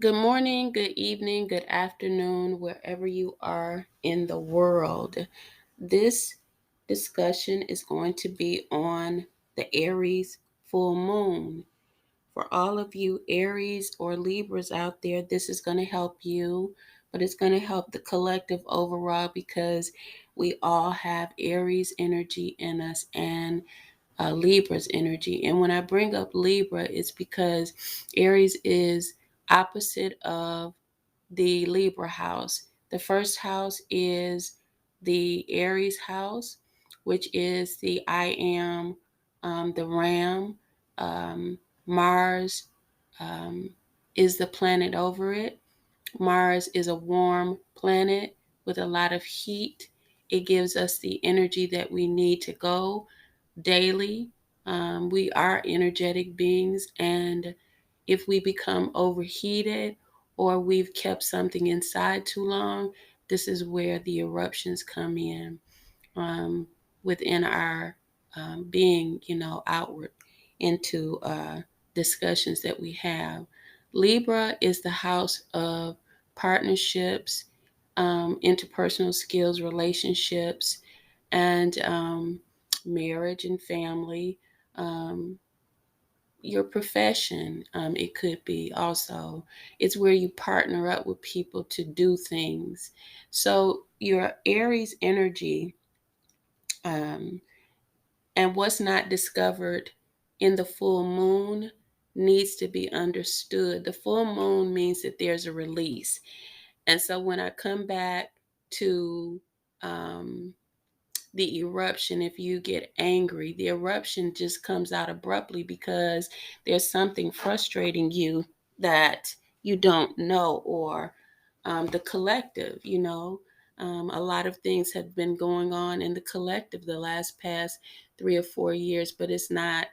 Good morning, good evening, good afternoon, wherever you are in the world. This discussion is going to be on the Aries full moon. For all of you Aries or Libras out there, this is going to help you, but it's going to help the collective overall because we all have Aries energy in us and Libra's energy. And when I bring up Libra, it's because Aries is opposite of the Libra house. The first house is the Aries house, which is the I am, the Ram. Um, Mars is the planet over it. Mars is a warm planet with a lot of heat. It gives us the energy that we need to go daily. We are energetic beings, and if we become overheated or we've kept something inside too long, this is where the eruptions come in um, within our being, outward into discussions that we have. Libra is the house of partnerships, interpersonal skills, relationships, and marriage and family. Um, your profession, it could be also. It's where you partner up with people to do things. So your Aries energy, um, and what's not discovered in the full moon needs to be understood. The full moon means that there's a release. And so when I come back to um, the eruption, if you get angry, the eruption just comes out abruptly because there's something frustrating you that you don't know, or the collective, a lot of things have been going on in the collective the last past 3 or 4 years, but it's not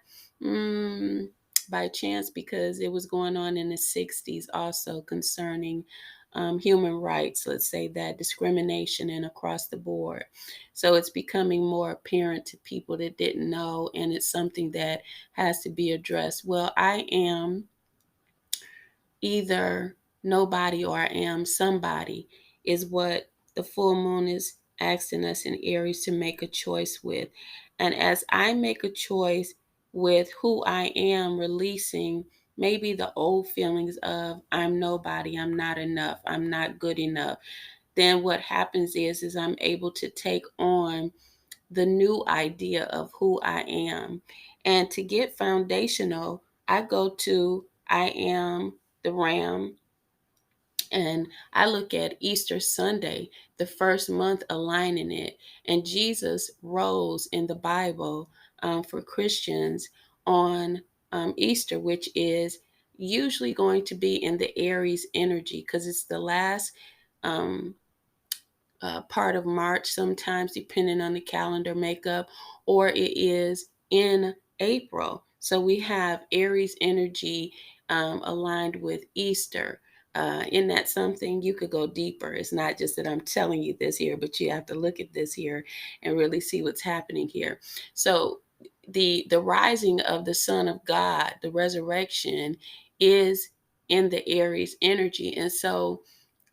mm, by chance, because it was going on in the 60s also concerning human rights, let's say that, discrimination and across the board. So it's becoming more apparent to people that didn't know, and it's something that has to be addressed. Well, I am either nobody or I am somebody, is what the full moon is asking us in Aries to make a choice with. And as I make a choice with who I am, releasing maybe the old feelings of I'm nobody, I'm not enough, I'm not good enough, then what happens is I'm able to take on the new idea of who I am. And to get foundational, I go to I am the Ram, and I look at Easter Sunday, the first month aligning it. And Jesus rose in the Bible for Christians on Easter, which is usually going to be in the Aries energy because it's the last um, part of March, sometimes depending on the calendar makeup, or it is in April. So we have Aries energy aligned with Easter. In that something, you could go deeper. It's not just that I'm telling you this here, but you have to look at this here and really see what's happening here. So the rising of the Son of God, the resurrection, is in the Aries energy. And so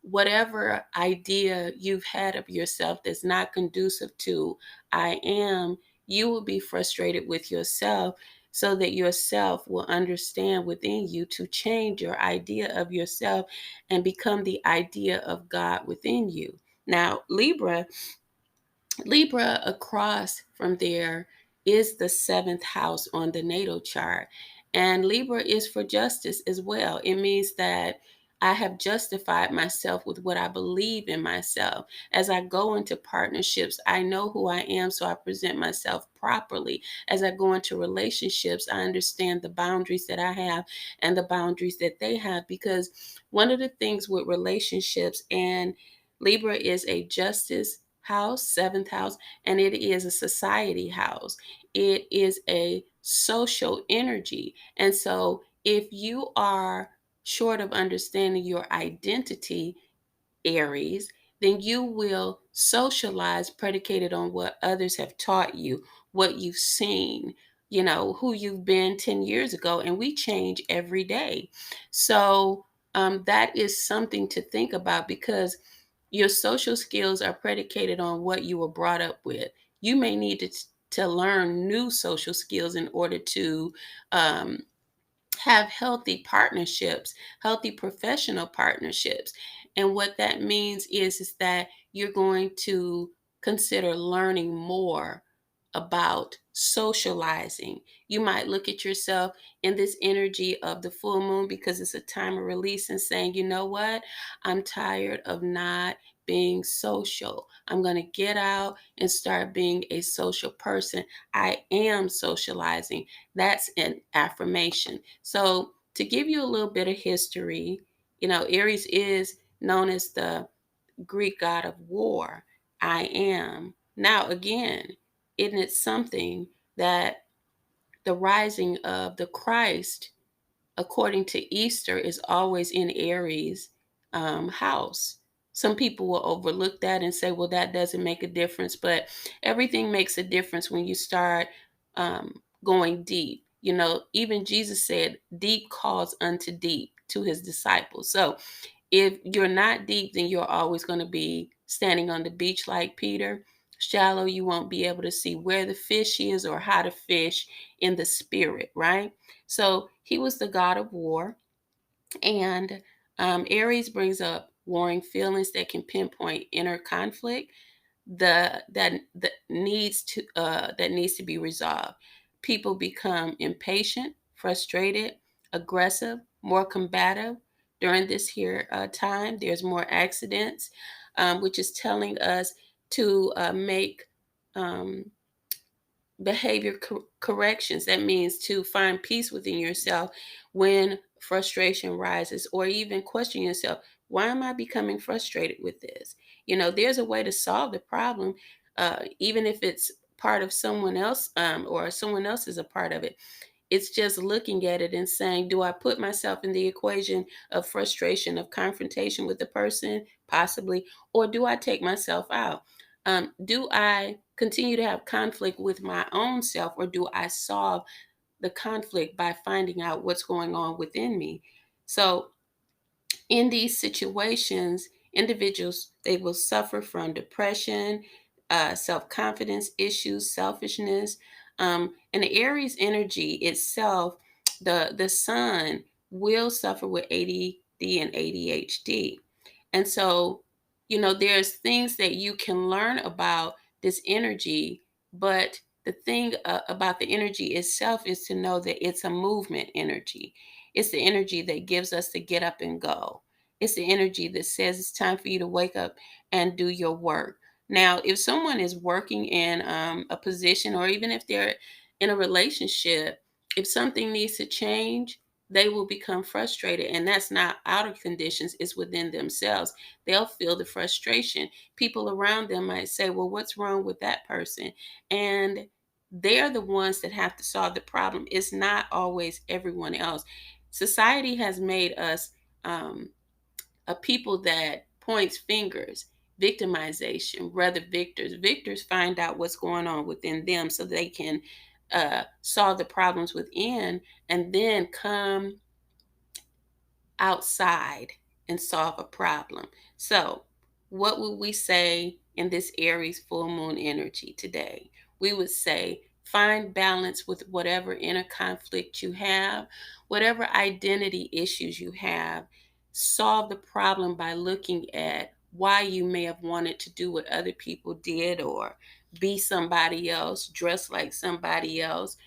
whatever idea you've had of yourself that's not conducive to I am, you will be frustrated with yourself, so that yourself will understand within you to change your idea of yourself and become the idea of God within you. Now, Libra across from there is the seventh house on the natal chart. And Libra is for justice as well. It means that I have justified myself with what I believe in myself. As I go into partnerships, I know who I am, so I present myself properly. As I go into relationships, I understand the boundaries that I have and the boundaries that they have. Because one of the things with relationships, and Libra is a justice house, seventh house, and it is a society house. It is a social energy. And so if you are short of understanding your identity, Aries, then you will socialize predicated on what others have taught you, what you've seen, who you've been 10 years ago. And we change every day. So that is something to think about because your social skills are predicated on what you were brought up with. You may need to learn new social skills in order to um, have healthy partnerships, healthy professional partnerships. And what that means is that you're going to consider learning more about socializing. You might look at yourself in this energy of the full moon because it's a time of release and saying, you know what? I'm tired of not being social. I'm going to get out and start being a social person. I am socializing. That's an affirmation. So, to give you a little bit of history, Aries is known as the Greek god of war. I am. Now, again, isn't it something that the rising of the Christ, according to Easter, is always in Aries house? Some people will overlook that and say, well, that doesn't make a difference. But everything makes a difference when you start going deep. Even Jesus said, deep calls unto deep to his disciples. So if you're not deep, then you're always going to be standing on the beach like Peter. Shallow, you won't be able to see where the fish is or how to fish in the spirit, right? So he was the god of war. And Aries brings up warring feelings that can pinpoint inner conflict that needs to be resolved. People become impatient, frustrated, aggressive, more combative during this here time. There's more accidents, which is telling us to make um, behavior corrections. That means to find peace within yourself when frustration rises, or even question yourself, why am I becoming frustrated with this? There's a way to solve the problem, even if it's part of someone else, or someone else is a part of it. It's just looking at it and saying, do I put myself in the equation of frustration, of confrontation with the person? Possibly. Or do I take myself out? Do I continue to have conflict with my own self, or do I solve the conflict by finding out what's going on within me? So in these situations, individuals, they will suffer from depression, self-confidence issues, selfishness, and the Aries energy itself. The sun will suffer with ADD and ADHD. And so, there's things that you can learn about this energy, but the thing about the energy itself is to know that it's a movement energy. It's the energy that gives us to get up and go. It's the energy that says it's time for you to wake up and do your work. Now, if someone is working in a position, or even if they're in a relationship, if something needs to change, they will become frustrated. And that's not outer conditions, it's within themselves. They'll feel the frustration. People around them might say, well, what's wrong with that person? And they're the ones that have to solve the problem. It's not always everyone else. Society has made us um, a people that points fingers, victimization, rather victors. Victors find out what's going on within them so they can solve the problems within, and then come outside and solve a problem. So, what would we say in this Aries full moon energy today? We would say find balance with whatever inner conflict you have, whatever identity issues you have. Solve the problem by looking at why you may have wanted to do what other people did, or be somebody else, dress like somebody else,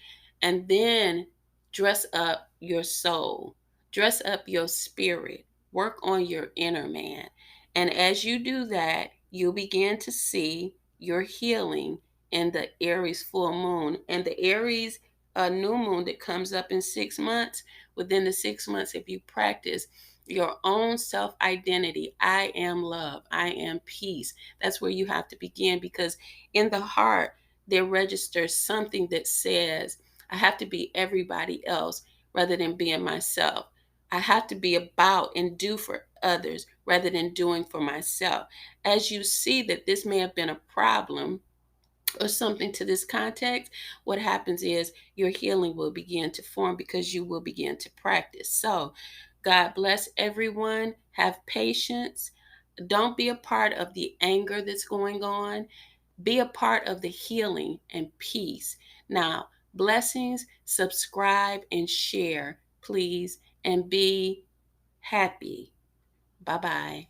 and then dress up your soul, dress up your spirit, work on your inner man. And as you do that, you'll begin to see your healing in the Aries full moon. And the Aries new moon that comes up in 6 months, within the 6 months, if you practice your own self identity, I am love, I am peace. That's where you have to begin, because in the heart, there registers something that says, I have to be everybody else rather than being myself. I have to be about and do for others rather than doing for myself. As you see that this may have been a problem or something to this context, what happens is your healing will begin to form because you will begin to practice. So, God bless everyone. Have patience. Don't be a part of the anger that's going on. Be a part of the healing and peace. Now, blessings, subscribe and share, please, and be happy. Bye bye.